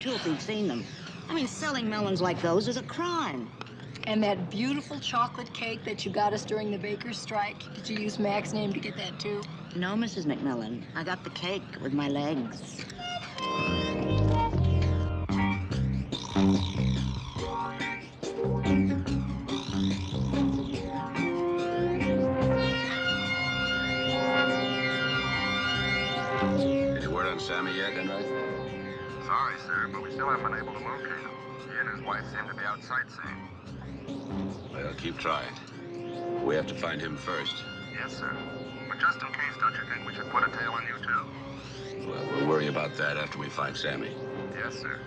too, if he'd seen them. I mean, selling melons like those is a crime. And that beautiful chocolate cake that you got us during the baker's strike, did you use Mac's name to get that, too? No, Mrs. McMillan. I got the cake with my legs. Any word on Sammy yet, Enright? Sorry, sir, but we still haven't been able to locate him. He and his wife seem to be out sightseeing. Well, keep trying. We have to find him first. Yes, sir. But just in case, don't you think we should put a tail on you, too? Well, we'll worry about that after we find Sammy. Yes, sir.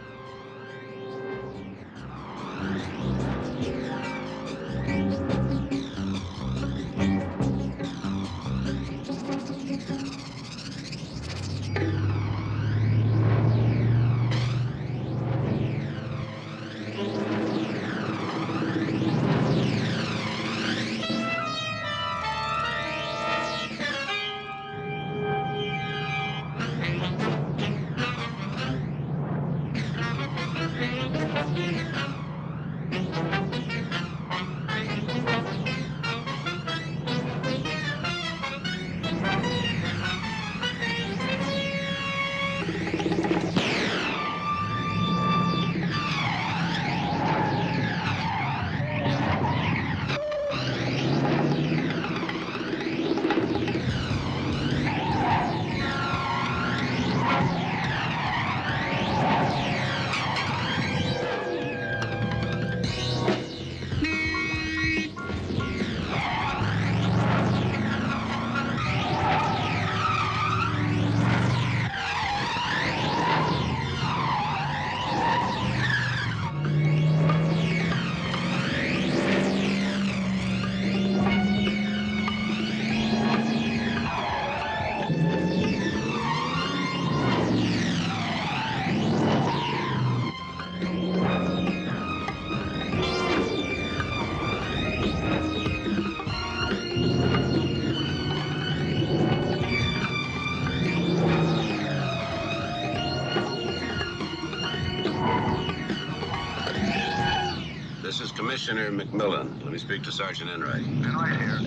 This is Commissioner McMILLAN. Let me speak to Sergeant Enright. Enright here.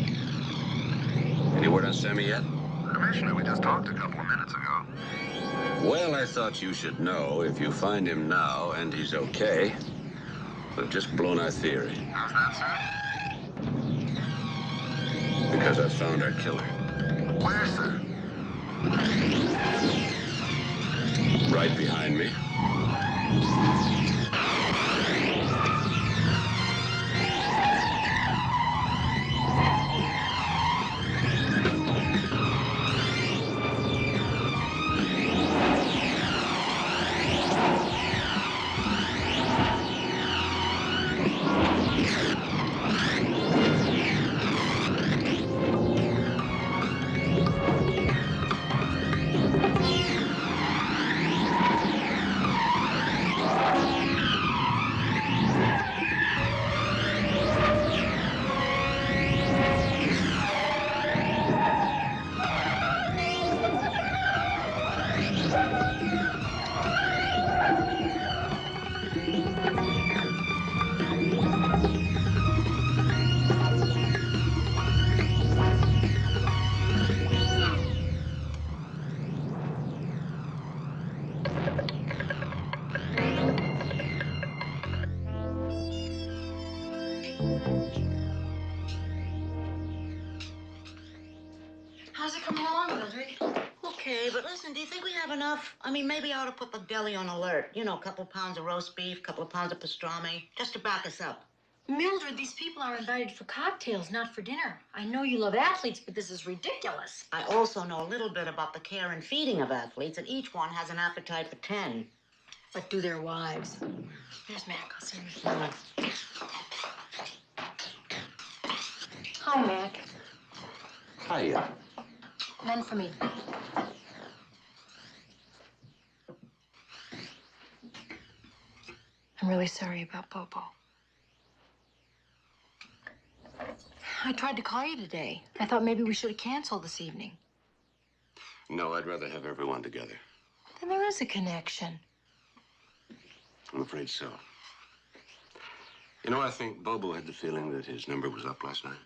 Any word on Sammy yet? Commissioner, we just talked a couple of minutes ago. Well, I thought you should know if you find him now and he's okay, we've just blown our theory. How's that, sir? Because I found our killer. Where, sir? Right behind me. How's it coming along, Mildred? Okay, but listen, do you think we have enough? I mean, maybe I ought to put the deli on alert. You know, a couple pounds of roast beef, a couple of pounds of pastrami, just to back us up. Mildred, these people are invited for cocktails, not for dinner. I know you love athletes, but this is ridiculous. I also know a little bit about the care and feeding of athletes, and each one has an appetite for 10. But do their wives. There's Mac. I'll see you. Hi, Mac. Hiya. None for me. I'm really sorry about Bobo. I tried to call you today. I thought maybe we should have canceled this evening. No, I'd rather have everyone together. Then there is a connection. I'm afraid so. You know, I think Bobo had the feeling that his number was up last night.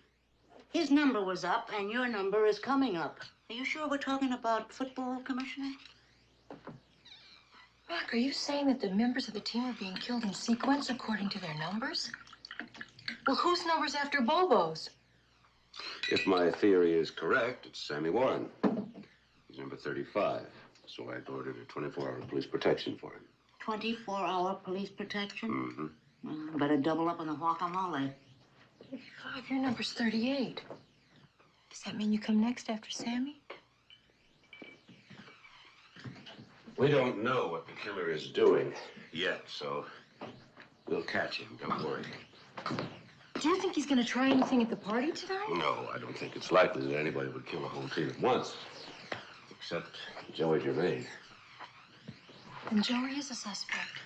His number was up, and your number is coming up. Are you sure we're talking about football, Commissioner? Rock, are you saying that the members of the team are being killed in sequence according to their numbers? Well, whose number's after Bobo's? If my theory is correct, it's Sammy Warren. He's number 35. So I ordered a 24-hour police protection for him. 24-hour police protection? Mm-hmm. Better double up on the guacamole. 35, your number's 38. Does that mean you come next after Sammy? We don't know what the killer is doing yet, so we'll catch him. Don't worry. Do you think he's gonna try anything at the party tonight? No, I don't think it's likely that anybody would kill a whole team at once. Except Joey Germain. And Joey is a suspect.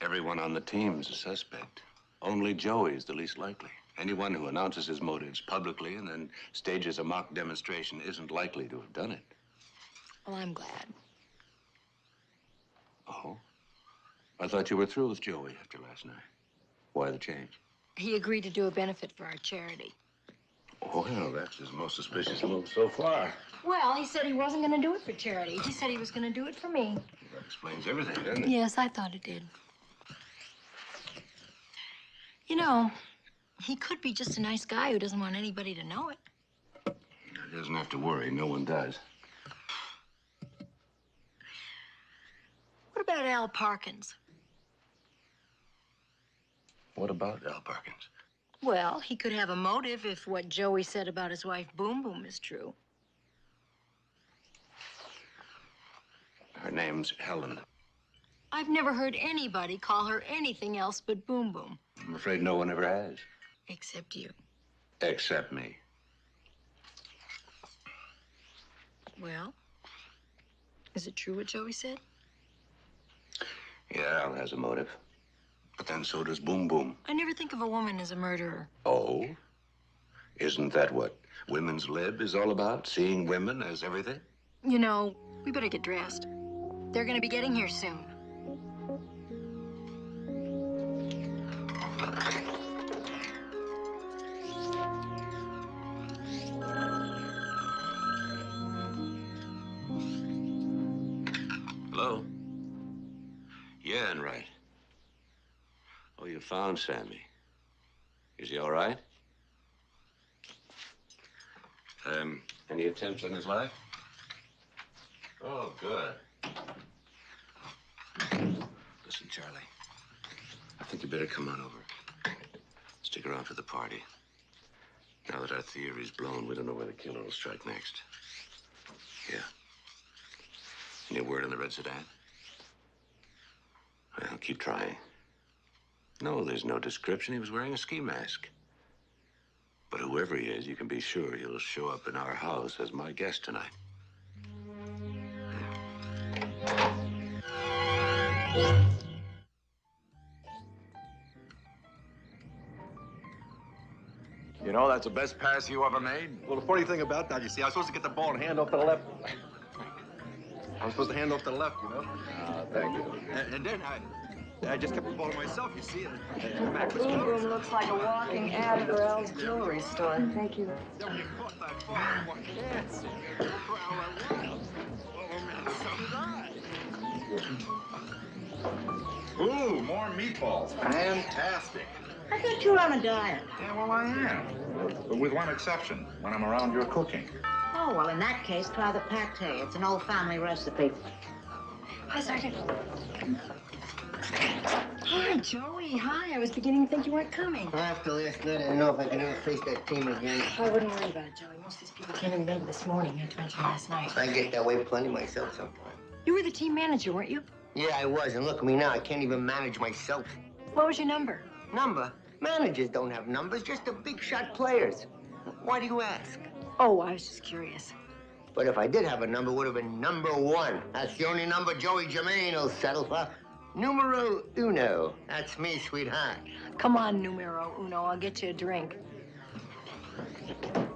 Everyone on the team's a suspect. Only Joey's the least likely. Anyone who announces his motives publicly and then stages a mock demonstration isn't likely to have done it. Well, I'm glad. Oh? I thought you were through with Joey after last night. Why the change? He agreed to do a benefit for our charity. Oh, well, that's his most suspicious move so far. Well, he said he wasn't gonna do it for charity. He said he was gonna do it for me. That explains everything, doesn't it? Yes, I thought it did. You know, he could be just a nice guy who doesn't want anybody to know it. He doesn't have to worry. No one does. What about Al Parkins? What about Al Parkins? Well, he could have a motive if what Joey said about his wife Boom Boom is true. Her name's Helen. I've never heard anybody call her anything else but Boom Boom. I'm afraid no one ever has. Except you. Except me. Well, is it true what Joey said? Yeah, Al has a motive. But then so does Boom Boom. I never think of a woman as a murderer. Oh? Isn't that what women's lib is all about? Seeing women as everything? You know, we better get dressed. They're gonna be getting here soon. Hello? Yeah, and right. Oh, you found Sammy. Is he all right? Any attempts on his life? Oh, good. Listen, Charlie. I think you better come on over. Stick around for the party. Now that our theory's blown, we don't know where the killer will strike next. Yeah. Any word on the red sedan? Well, keep trying. No, there's no description. He was wearing a ski mask. But whoever he is, you can be sure he'll show up in our house as my guest tonight. You know, that's the best pass you ever made. Well, the funny thing about that, you see, I was supposed to get the ball and hand off to the left. I was supposed to hand off to the left, you know? Thank you. And then I just kept the ball to myself, you see, and Mac was Boom close. Boom looks like a walking ad for Al's jewelry store. Thank you. Then we caught that ball and what dancing. Ooh, more meatballs. Fantastic. I thought you were on a diet. Yeah, well, I am. But with one exception. When I'm around your cooking. Oh, well, in that case, try the pate. It's an old family recipe. Hi, Sergeant. Hi, Joey. Hi. I was beginning to think you weren't coming. After last night, I don't know if I can ever face that team again. I wouldn't worry about it, Joey. Most of these people came in bed this morning, not to mention last night. I get that way plenty myself sometimes. You were the team manager, weren't you? Yeah, I was, and look at me now. I can't even manage myself. What was your number? Number? Managers don't have numbers, just the big shot players. Why do you ask? Oh, I was just curious. But if I did have a number, it would have been number 1. That's the only number Joey Germain will settle for. Numero uno. That's me, sweetheart. Come on, numero uno. I'll get you a drink. I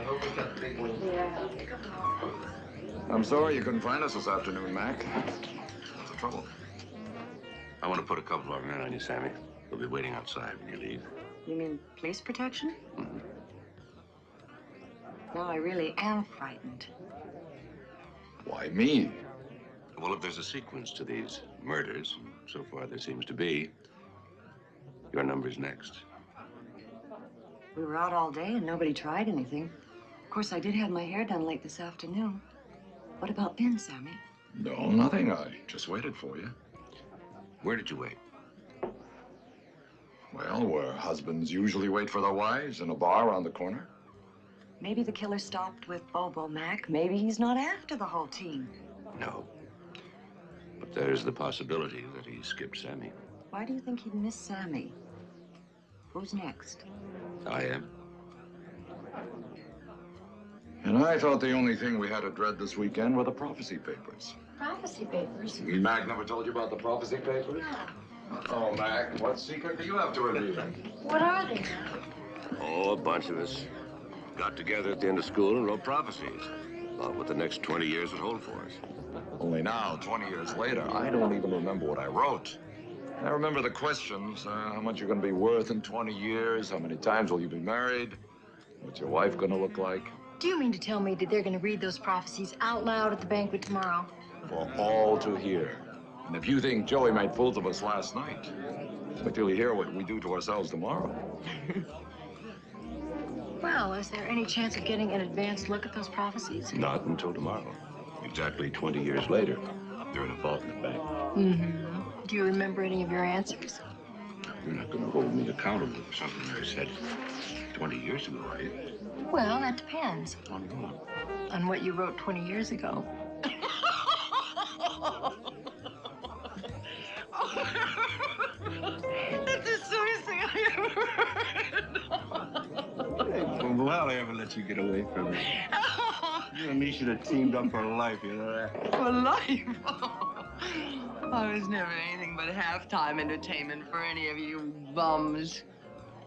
hope we got the big one. Yeah. I'm sorry you couldn't find us this afternoon, Mac. What's the trouble? I want to put a couple of men on you, Sammy. They'll be waiting outside when you leave. You mean police protection? Mm-hmm. Now I really am frightened. Why me? Well, if there's a sequence to these murders, so far there seems to be, your number's next. We were out all day and nobody tried anything. Of course, I did have my hair done late this afternoon. What about Ben, Sammy? No, nothing. I just waited for you. Where did you wait? Well, where husbands usually wait for their wives, in a bar around the corner. Maybe the killer stopped with Bobo, Mac. Maybe he's not after the whole team. No. But there's the possibility that he skipped Sammy. Why do you think he'd miss Sammy? Who's next? I am. And I thought the only thing we had to dread this weekend were the prophecy papers. Prophecy papers? Mac never told you about the prophecy papers? No. Oh, Mac, what secret do you have to reveal? What are they? Oh, a bunch of us got together at the end of school and wrote prophecies about what the next 20 years would hold for us. Only now, 20 years later, I don't even remember what I wrote. I remember the questions. How much you're going to be worth in 20 years? How many times will you be married? What's your wife going to look like? Do you mean to tell me that they're going to read those prophecies out loud at the banquet tomorrow? For all to hear. And if you think Joey made fools of us last night, wait till you hear what we do to ourselves tomorrow. Well, is there any chance of getting an advanced look at those prophecies? Not until tomorrow. Exactly 20 years later. They're in a vault in the bank. Mm-hmm. Do you remember any of your answers? You're not going to hold me accountable for something I said 20 years ago, are you? Well, that depends. On what? On what you wrote 20 years ago. That's the sweetest thing I ever heard. Well, how'd I ever let you get away from it? You and me should have teamed up for life, you know that? For life? I was never anything but halftime entertainment for any of you bums.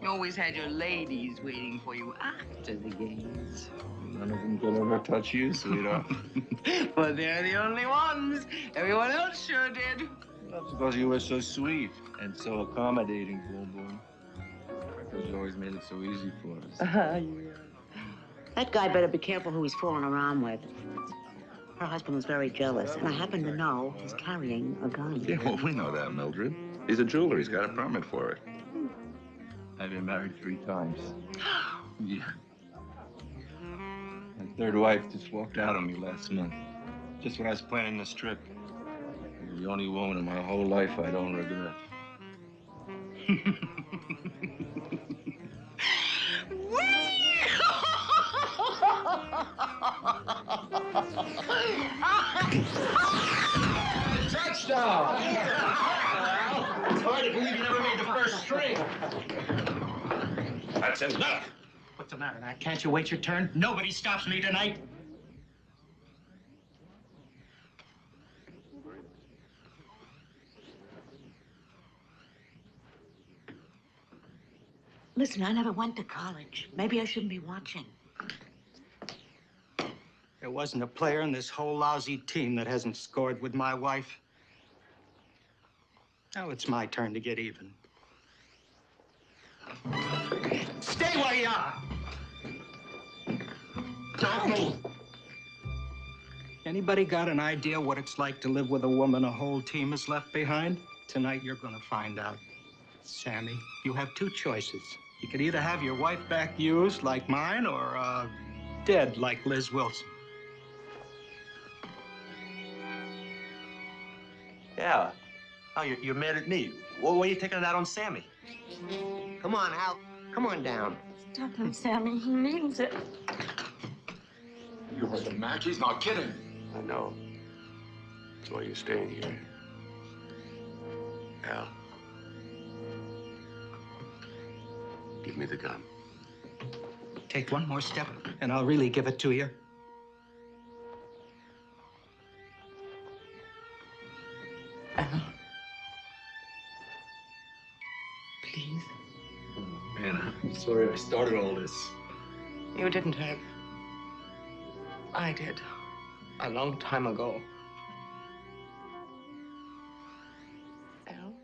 You always had your ladies waiting for you after the games. None of them could ever touch you, sweetheart. But they're the only ones. Everyone else sure did. That's because you were so sweet and so accommodating, Bobo. Because you always made it so easy for us. That guy better be careful who he's fooling around with. Her husband was very jealous, and I happen to know he's carrying a gun. Yeah, well, we know that, Mildred. He's a jeweler. He's got a permit for it. I've been married 3 times. Yeah. My third wife just walked out on me last month. Just when I was planning this trip. You're the only woman in my whole life I don't regret. Touchdown! It's hard to believe you never made the first string. That's enough. What's the matter, Mac? Can't you wait your turn? Nobody stops me tonight. Listen, I never went to college. Maybe I shouldn't be watching. There wasn't a player in this whole lousy team that hasn't scored with my wife. Now it's my turn to get even. Stay where you are! Don't move! Anybody got an idea what it's like to live with a woman a whole team has left behind? Tonight you're gonna find out. Sammy, you have 2 choices. You could either have your wife back used like mine or dead like Liz Wilson. Yeah. Oh, you're mad at me. Well, why are you taking it out on Sammy? Come on, Al. Come on down. Stop him, Sammy. He means it. You heard him, Mac. He's not kidding. I know. That's why you're staying here. Al. Give me the gun. Take one more step, and I'll really give it to you. Please. Man, I'm sorry I started all this. You didn't have. I did. A long time ago. Al?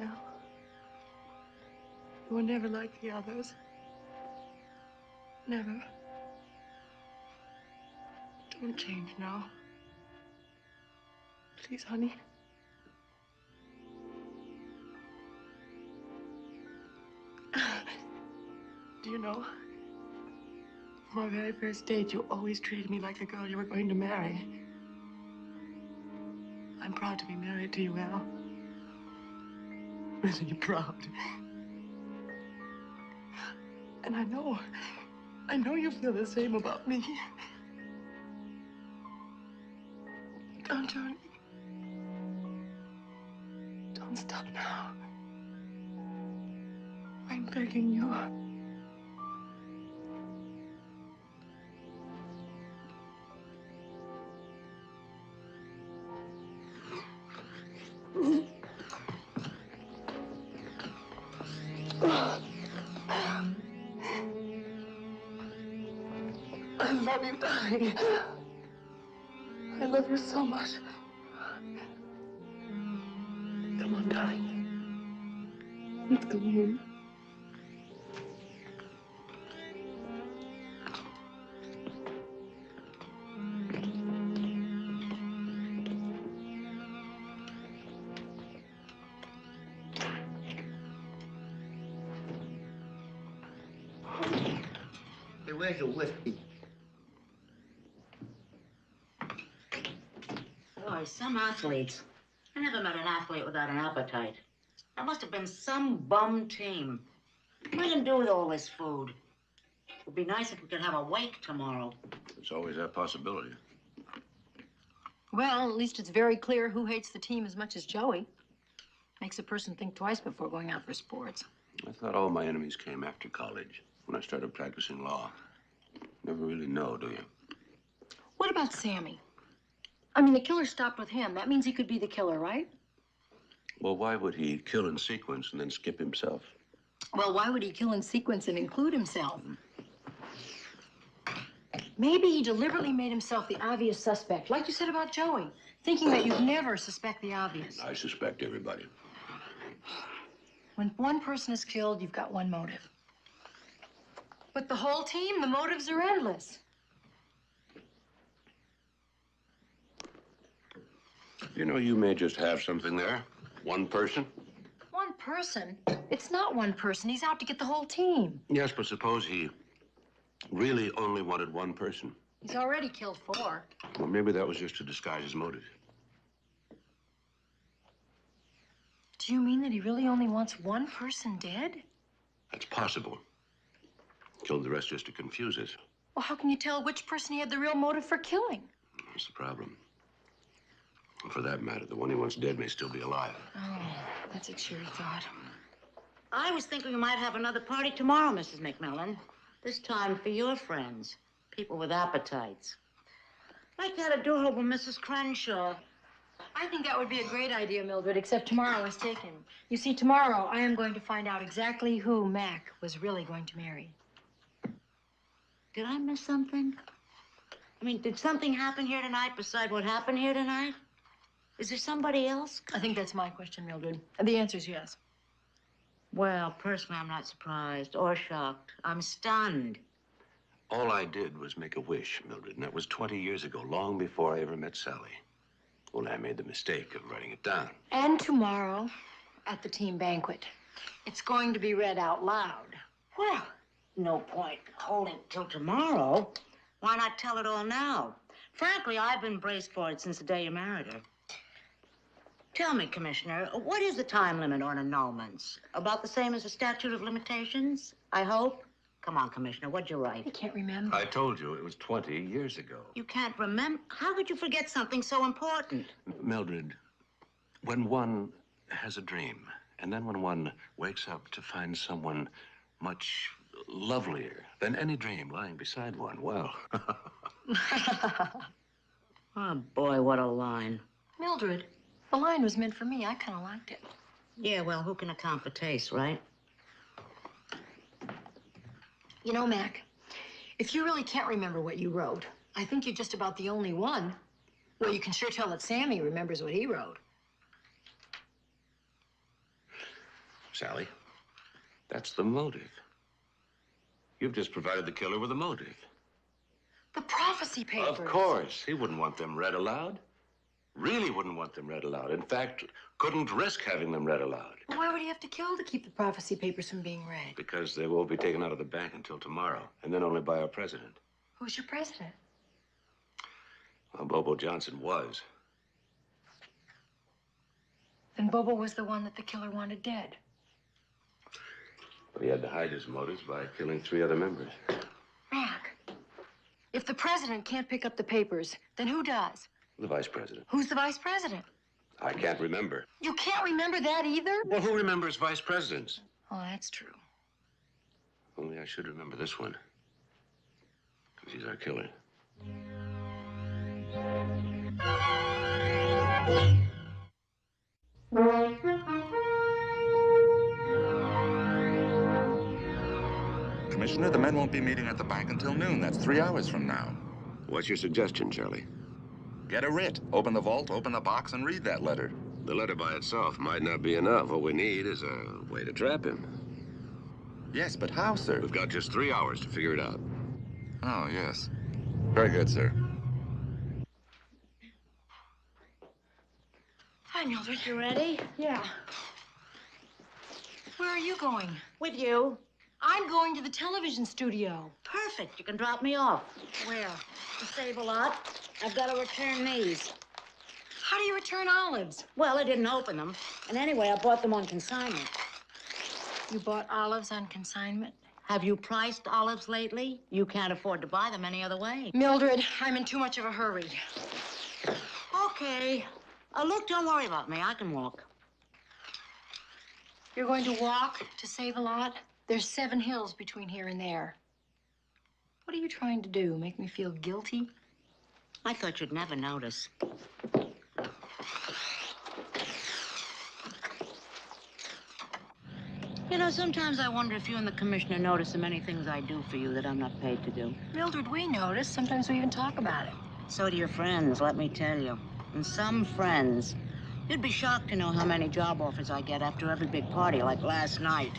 Al? You were never like the others. Never. Don't change now. Please, honey. Do you know, from our very first date, you always treated me like the girl you were going to marry. I'm proud to be married to you, Al. Really proud. And I know you feel the same about me. Don't you? Don't stop now. I'm begging you. I love you, darling. I love you so much. Come on, darling. Let's go home. Hey, where's the whiskey? Boy, some athletes. I never met an athlete without an appetite. That must have been some bum team. What are you gonna do with all this food? It'd be nice if we could have a wake tomorrow. There's always that possibility. Well, at least it's very clear who hates the team as much as Joey. Makes a person think twice before going out for sports. I thought all my enemies came after college, when I started practicing law. Never really know, do you? What about Sammy? I mean, the killer stopped with him. That means he could be the killer, right? Well, why would he kill in sequence and then skip himself? Well, why would he kill in sequence and include himself? Maybe he deliberately made himself the obvious suspect, like you said about Joey, thinking that you'd never suspect the obvious. I suspect everybody. When one person is killed, you've got one motive. But the whole team, the motives are endless. You know, you may just have something there. One person. One person? It's not one person. He's out to get the whole team. Yes, but suppose he really only wanted one person. He's already killed 4. Well, maybe that was just to disguise his motive. Do you mean that he really only wants one person dead? That's possible. Killed the rest just to confuse us. Well, how can you tell which person he had the real motive for killing? That's the problem. And for that matter, the one he wants dead may still be alive. Oh, that's a cheery thought. I was thinking we might have another party tomorrow, Mrs. McMillan. This time for your friends, people with appetites. Like that adorable Mrs. Crenshaw. I think that would be a great idea, Mildred, except tomorrow is taken. You see, tomorrow I am going to find out exactly who Mac was really going to marry. Did I miss something? I mean, did something happen here tonight beside what happened here tonight? Is there somebody else? I think that's my question, Mildred. The answer's yes. Well, personally, I'm not surprised or shocked. I'm stunned. All I did was make a wish, Mildred, and that was 20 years ago, long before I ever met Sally. Only I made the mistake of writing it down. And tomorrow, at the team banquet, it's going to be read out loud. Well, no point holding till tomorrow. Why not tell it all now? Frankly, I've been braced for it since the day you married her. Tell me, Commissioner, what is the time limit on annulments? About the same as the statute of limitations, I hope? Come on, Commissioner, what'd you write? I can't remember. I told you it was 20 years ago. You can't remember? How could you forget something so important? Mildred, when one has a dream, and then when one wakes up to find someone much lovelier than any dream lying beside one, well... Oh, boy, what a line. Mildred, the line was meant for me. I kind of liked it. Yeah, well, who can account for taste, right? You know, Mac, If you really can't remember what you wrote, I think you're just about the only one. Well, you can sure tell that Sammy remembers what he wrote. Sally, that's the motive. You've just provided the killer with a motive. The prophecy papers. Of course. He wouldn't want them read aloud. Really wouldn't want them read aloud. In fact, couldn't risk having them read aloud. Well, why would he have to kill to keep the prophecy papers from being read? Because they won't be taken out of the bank until tomorrow, and then only by our president. Who's your president? Well, Bobo Johnson was. Then Bobo was the one that the killer wanted dead. But he had to hide his motives by killing 3 other members. Mac, if the president can't pick up the papers, then who does? The vice president. Who's the vice president? I can't remember. You can't remember that either? Well, who remembers vice presidents? Oh, that's true. Only I should remember this one. Because he's our killer. Commissioner, the men won't be meeting at the bank until noon. That's 3 hours from now. What's your suggestion, Charlie? Get a writ. Open the vault, open the box, and read that letter. The letter by itself might not be enough. What we need is a way to trap him. Yes, but how, sir? We've got just 3 hours to figure it out. Oh, yes. Very good, sir. Hi, Mildred. You ready? Yeah. Where are you going? With you. I'm going to the television studio. Perfect. You can drop me off. Where? To save a lot, I've got to return these. How do you return olives? Well, I didn't open them. And anyway, I bought them on consignment. You bought olives on consignment? Have you priced olives lately? You can't afford to buy them any other way. Mildred, I'm in too much of a hurry. Okay. Look, don't worry about me. I can walk. You're going to walk to save a lot? There's 7 hills between here and there. What are you trying to do? Make me feel guilty? I thought you'd never notice. You know, sometimes I wonder if you and the commissioner notice the many things I do for you that I'm not paid to do. Mildred, we notice. Sometimes we even talk about it. So do your friends, let me tell you. And some friends. You'd be shocked to know how many job offers I get after every big party, like last night.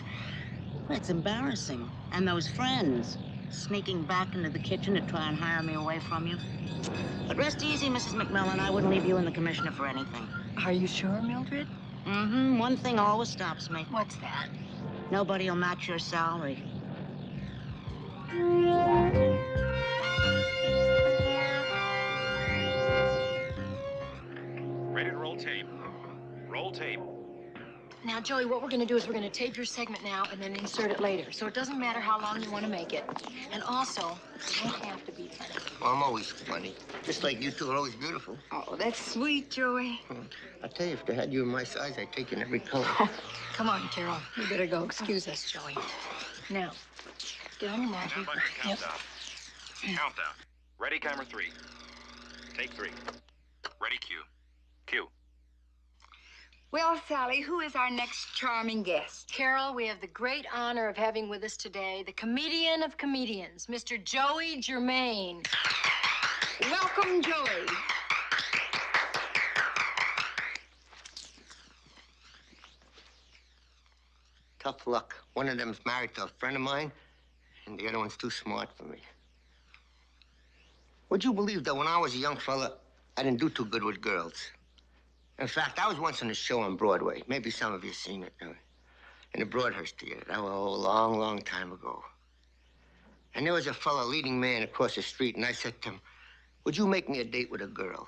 It's embarrassing. And those friends sneaking back into the kitchen to try and hire me away from you. But rest easy, Mrs. McMillan. I wouldn't leave you and the commissioner for anything. Are you sure, Mildred? Mm-hmm. One thing always stops me. What's that? Nobody will match your salary. Ready to roll tape. Roll tape. Now, Joey, what we're going to do is we're going to tape your segment now and then insert it later. So it doesn't matter how long you want to make it. And also, you don't have to be funny. Well, I'm always funny. Just like you two are always beautiful. Oh, that's sweet, Joey. I tell you, if they had you in my size, I'd take you in every color. Come on, Carol. We better go. Excuse us, Joey. Now, get on your mark. Stand by for countdown. Countdown. Ready, camera 3. Take 3. Ready, cue. Cue. Well, Sally, who is our next charming guest? Carol, we have the great honor of having with us today the comedian of comedians, Mr. Joey Germain. Welcome, Joey. Tough luck. One of them's married to a friend of mine, and the other one's too smart for me. Would you believe that when I was a young fella, I didn't do too good with girls? In fact, I was once in a show on Broadway. Maybe some of you seen it. In the Broadhurst Theater. That was a long, long time ago. And there was a fella leading man across the street, and I said to him, would you make me a date with a girl?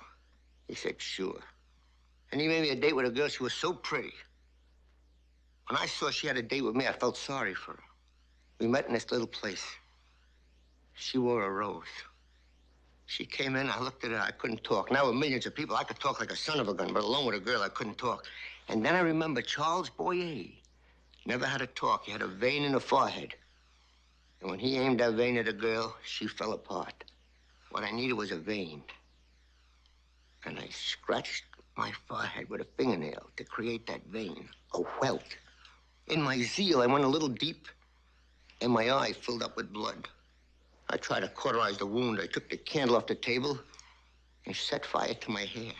He said, sure. And he made me a date with a girl. She was so pretty. When I saw she had a date with me, I felt sorry for her. We met in this little place. She wore a rose. She came in, I looked at her, I couldn't talk. Now with millions of people, I could talk like a son of a gun, but alone with a girl, I couldn't talk. And then I remember Charles Boyer. Never had to talk. He had a vein in the forehead. And when he aimed that vein at a girl, she fell apart. What I needed was a vein. And I scratched my forehead with a fingernail to create that vein, a welt. In my zeal, I went a little deep, and my eye filled up with blood. I tried to cauterize the wound. I took the candle off the table and set fire to my hair.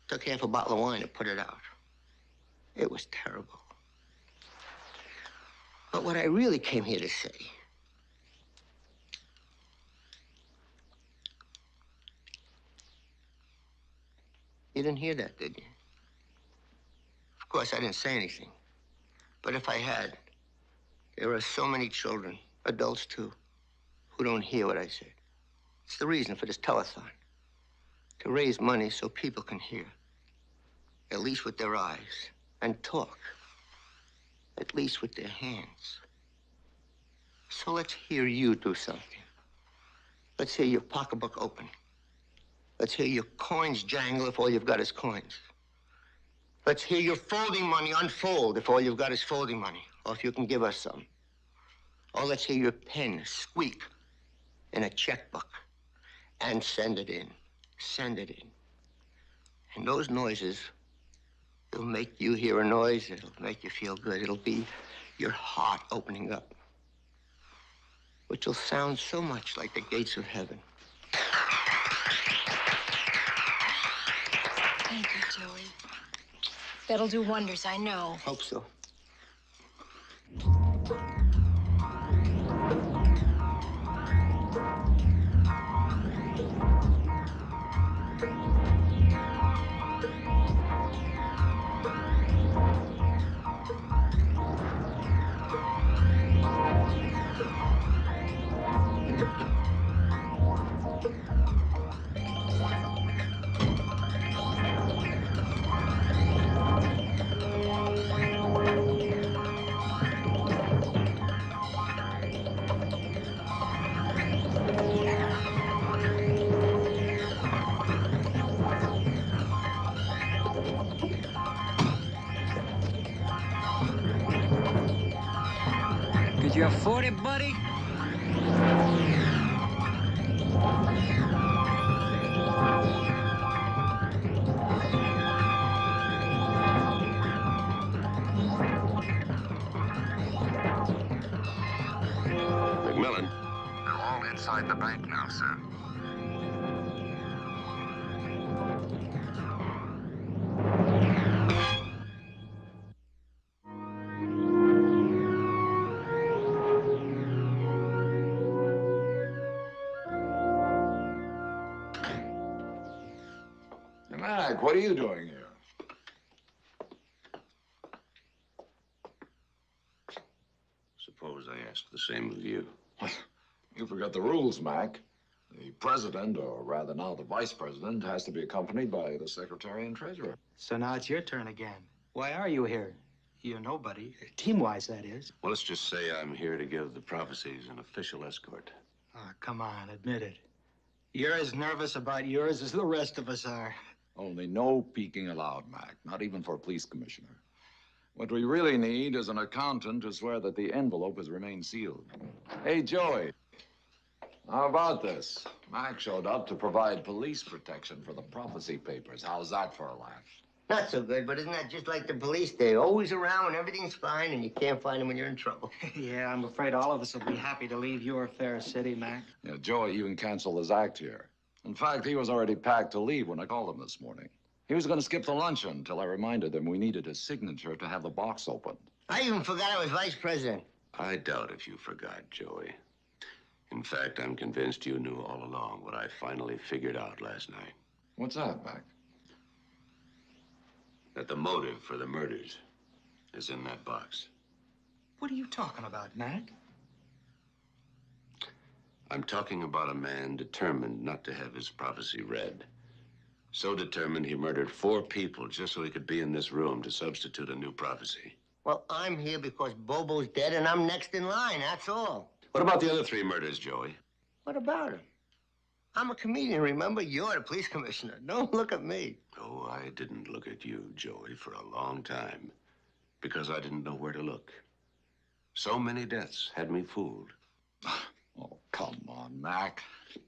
Took half a bottle of wine to put it out. It was terrible. But what I really came here to say... You didn't hear that, did you? Of course, I didn't say anything. But if I had, there are so many children, adults too, who don't hear what I said. It's the reason for this telethon. To raise money so people can hear. At least with their eyes. And talk. At least with their hands. So let's hear you do something. Let's hear your pocketbook open. Let's hear your coins jangle if all you've got is coins. Let's hear your folding money unfold if all you've got is folding money, or if you can give us some. Or let's hear your pen squeak in a checkbook and send it in. Send it in. And those noises will make you hear a noise. It'll make you feel good. It'll be your heart opening up, which will sound so much like the gates of heaven. Thank you, Joey. That'll do wonders, I know. Hope so. Could you afford it, buddy? McMILLAN. They're all inside the bank now, sir. Mac, what are you doing here? Suppose I ask the same of you. You forgot the rules, Mac. The president, or rather now the vice president, has to be accompanied by the secretary and treasurer. So now it's your turn again. Why are you here? You're nobody. Team-wise, that is. Well, let's just say I'm here to give the prophecies an official escort. Oh, come on, admit it. You're as nervous about yours as the rest of us are. Only no peeking allowed, Mac. Not even for a police commissioner. What we really need is an accountant to swear that the envelope has remained sealed. Hey, Joey. How about this? Mac showed up to provide police protection for the prophecy papers. How's that for a laugh? Not so good, but isn't that just like the police? They're always around when everything's fine, and you can't find them when you're in trouble. Yeah, I'm afraid all of us will be happy to leave your fair city, Mac. Yeah, Joey even canceled his act here. In fact, he was already packed to leave when I called him this morning. He was going to skip the luncheon until I reminded him we needed his signature to have the box opened. I even forgot I was vice president. I doubt if you forgot, Joey. In fact, I'm convinced you knew all along what I finally figured out last night. What's that, Mac? That the motive for the murders is in that box. What are you talking about, Mac? I'm talking about a man determined not to have his prophecy read. So determined he murdered 4 people just so he could be in this room to substitute a new prophecy. Well, I'm here because Bobo's dead and I'm next in line, that's all. What about the other 3 murders, Joey? What about him? I'm a comedian, remember? You're the police commissioner. Don't look at me. Oh, I didn't look at you, Joey, for a long time. Because I didn't know where to look. So many deaths had me fooled. Oh, come on, Mac.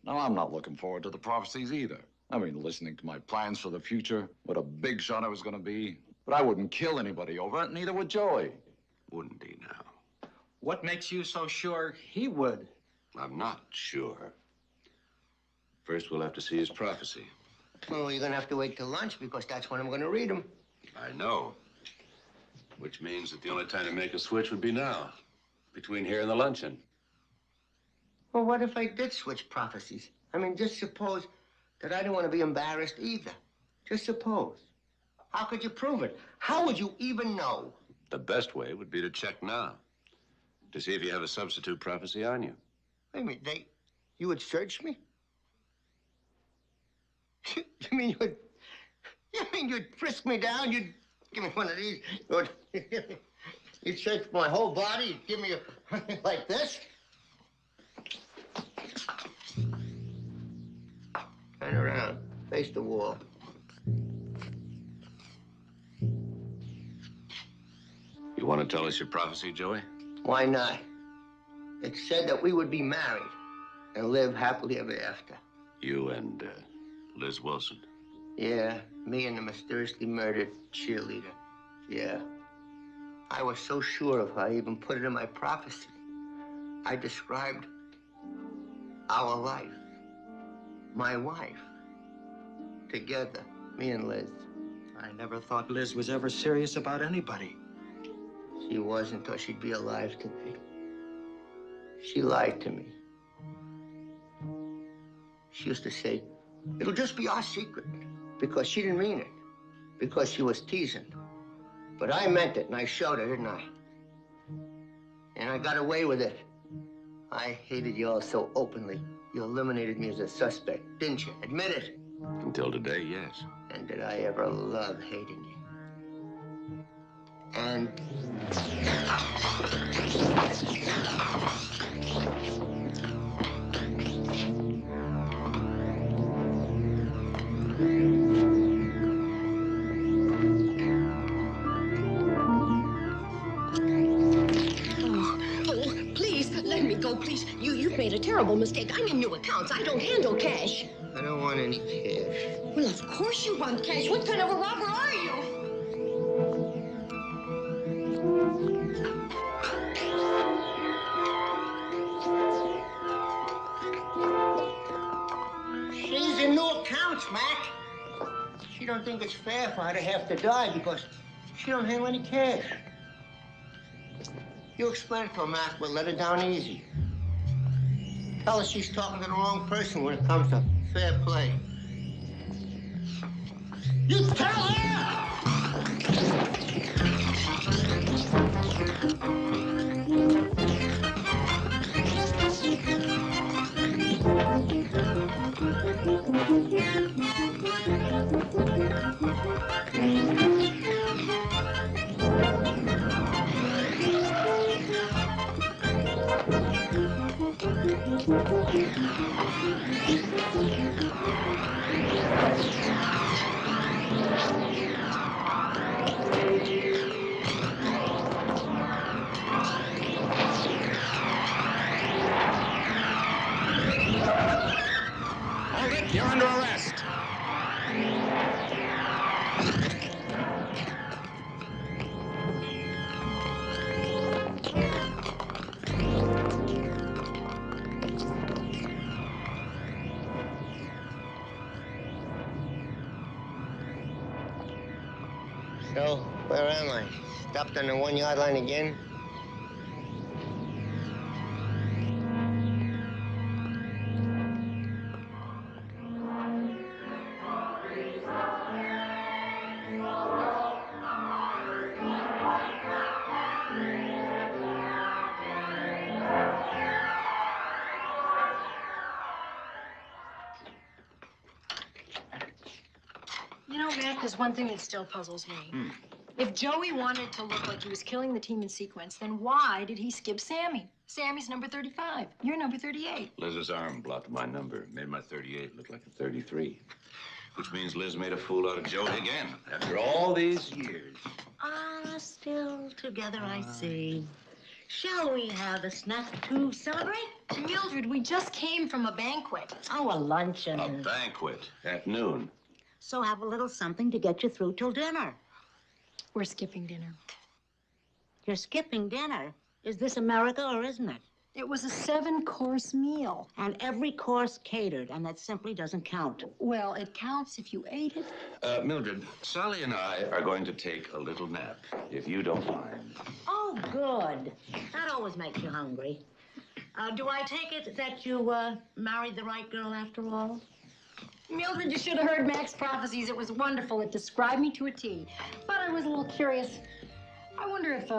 No, I'm not looking forward to the prophecies either. I mean, listening to my plans for the future, what a big shot I was going to be. But I wouldn't kill anybody over it, neither would Joey. Wouldn't he now? What makes you so sure he would? I'm not sure. First, we'll have to see his prophecy. Well, you're gonna have to wait till lunch because that's when I'm gonna read them. I know. Which means that the only time to make a switch would be now, between here and the luncheon. Well, what if I did switch prophecies? I mean, just suppose that I didn't want to be embarrassed either. Just suppose. How could you prove it? How would you even know? The best way would be to check now, to see if you have a substitute prophecy on you. Wait a minute, you would search me? You mean you'd frisk me down? You'd give me one of these? You'd search my whole body? You'd give me a like this? Turn around, face the wall. You want to tell us your prophecy, Joey? Why not? It said that we would be married and live happily ever after. You and Liz Wilson. Yeah, me and the mysteriously murdered cheerleader. Yeah. I was so sure of her, I even put it in my prophecy. I described our life, my wife, together, me and Liz. I never thought Liz was ever serious about anybody. She wasn't, or she'd be alive today. She lied to me. She used to say, it'll just be our secret, because she didn't mean it, because she was teasing. But I meant it, and I showed her, didn't I? And I got away with it. I hated you all so openly. You eliminated me as a suspect, didn't you? Admit it. Until today, yes. And did I ever love hating you? And... Go, please. You've made a terrible mistake. I'm in new accounts. I don't handle cash. I don't want any cash. Well, of course you want cash. What kind of a robber are you? She's in new accounts, Mac. She don't think it's fair for her to have to die because she don't handle any cash. You explain it to her, Mac. We'll let her down easy. Tell her she's talking to the wrong person when it comes to fair play. You tell her! Hold it, you're under arrest. So, where am I? Stopped on the 1 yard line again? You know, Mac, there's one thing that still puzzles me. If Joey wanted to look like he was killing the team in sequence, then why did he skip Sammy? Sammy's number 35. You're number 38. Liz's arm blocked my number, made my 38 look like a 33. Which means Liz made a fool out of Joey again, after all these years. Still together, I see. Shall we have a snack to celebrate? Mildred, we just came from a banquet. Oh, a luncheon. A banquet at noon. So have a little something to get you through till dinner. We're skipping dinner. You're skipping dinner? Is this America or isn't it? It was a 7-course meal. And every course catered, and that simply doesn't count. Well, it counts if you ate it. Mildred, Sally and I are going to take a little nap, if you don't mind. Oh, good. That always makes you hungry. Do I take it that you married the right girl after all? Mildred, you should have heard Mac's prophecies. It was wonderful. It described me to a T. But I was a little curious. I wonder if,